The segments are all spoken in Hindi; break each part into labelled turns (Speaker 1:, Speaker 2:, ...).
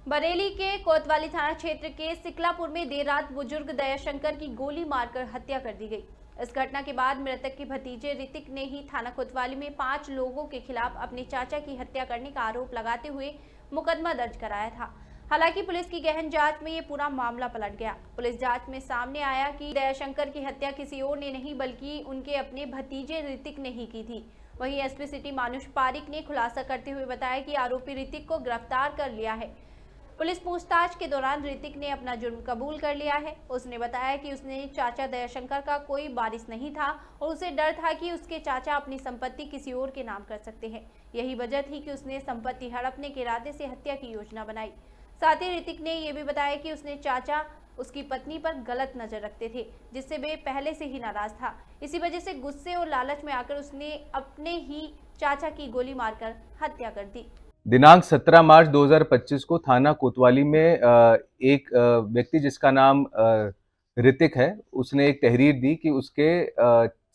Speaker 1: बरेली के कोतवाली थाना क्षेत्र के सिकलापुर में देर रात बुजुर्ग दयाशंकर की गोली मारकर हत्या कर दी गई। इस घटना के बाद मृतक के भतीजे ऋतिक ने ही थाना कोतवाली में 5 लोगों के खिलाफ अपने चाचा की हत्या करने का आरोप लगाते हुए मुकदमा दर्ज कराया था। हालांकि पुलिस की गहन जांच में ये पूरा मामला पलट गया। पुलिस जांच में सामने आया कि दयाशंकर की हत्या किसी और ने नहीं बल्कि उनके अपने भतीजे ऋतिक ने ही की थी। वहीं एसपी सिटी मानुष पारिक ने खुलासा करते हुए बताया कि आरोपी ऋतिक को गिरफ्तार कर लिया है। पुलिस पूछताछ के दौरान ऋतिक ने अपना जुर्म कबूल कर लिया है। उसने बताया कि उसने चाचा दयाशंकर का कोई वारिस नहीं था और उसे डर था कि उसके चाचा अपनी संपत्ति किसी और के नाम कर सकते हैं। यही वजह थी कि उसने संपत्ति हड़पने के इरादे से हत्या की योजना बनाई। साथ ही ऋतिक ने यह भी बताया कि उसने चाचा उसकी पत्नी पर गलत नजर रखते थे, जिससे वे पहले से ही नाराज था। इसी वजह से गुस्से और लालच में आकर उसने अपने ही चाचा की गोली मारकर हत्या कर दी।
Speaker 2: दिनांक 17 मार्च 2025 को थाना कोतवाली में एक व्यक्ति जिसका नाम ऋतिक है, उसने एक तहरीर दी कि उसके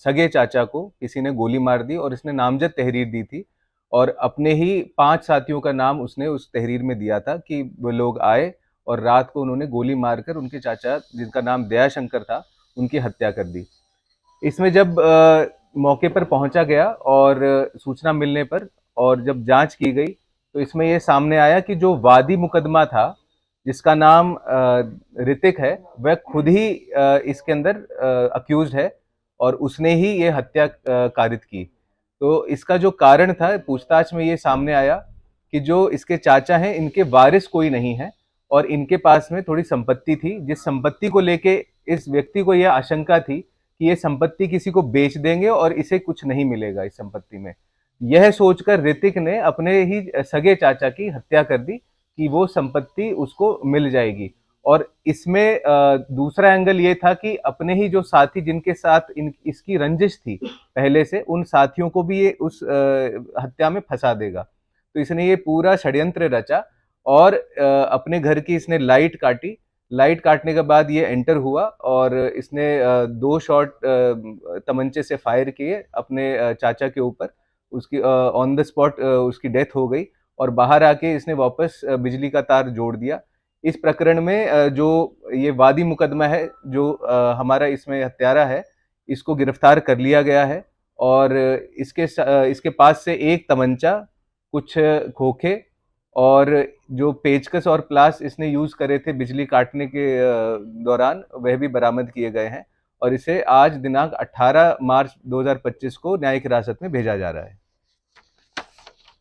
Speaker 2: सगे चाचा को किसी ने गोली मार दी और इसने नामजद तहरीर दी थी और अपने ही 5 साथियों का नाम उसने उस तहरीर में दिया था कि वो लोग आए और रात को उन्होंने गोली मारकर उनके चाचा, जिनका नाम दयाशंकर था, उनकी हत्या कर दी। इसमें जब मौके पर पहुंचा गया और सूचना मिलने पर और जब जांच की गई तो इसमें ये सामने आया कि जो वादी मुकदमा था, जिसका नाम ऋतिक है, वह खुद ही इसके अंदर अक्यूज्ड है और उसने ही ये हत्या कारित की। तो इसका जो कारण था, पूछताछ में ये सामने आया कि जो इसके चाचा हैं, इनके वारिस कोई नहीं है और इनके पास में थोड़ी संपत्ति थी, जिस संपत्ति को लेके इस व्यक्ति को यह आशंका थी कि ये संपत्ति किसी को बेच देंगे और इसे कुछ नहीं मिलेगा इस संपत्ति में। यह सोचकर ऋतिक ने अपने ही सगे चाचा की हत्या कर दी कि वो संपत्ति उसको मिल जाएगी। और इसमें दूसरा एंगल ये था कि अपने ही जो साथी जिनके साथ इसकी रंजिश थी पहले से, उन साथियों को भी ये उस हत्या में फंसा देगा। तो इसने ये पूरा षड्यंत्र रचा और अपने घर की इसने लाइट काटी। लाइट काटने के बाद ये एंटर हुआ और इसने 2 शॉट तमंचे से फायर किए अपने चाचा के ऊपर। उसकी ऑन द स्पॉट उसकी डेथ हो गई और बाहर आके इसने वापस बिजली का तार जोड़ दिया। इस प्रकरण में जो ये वादी मुकदमा है, जो हमारा इसमें हत्यारा है, इसको गिरफ्तार कर लिया गया है और इसके पास से एक तमंचा, कुछ खोखे और जो पेचकस और प्लास इसने यूज करे थे बिजली काटने के दौरान, वह भी बरामद किए गए हैं और इसे आज दिनांक 18 मार्च 2025 को न्यायिक हिरासत में भेजा जा रहा है।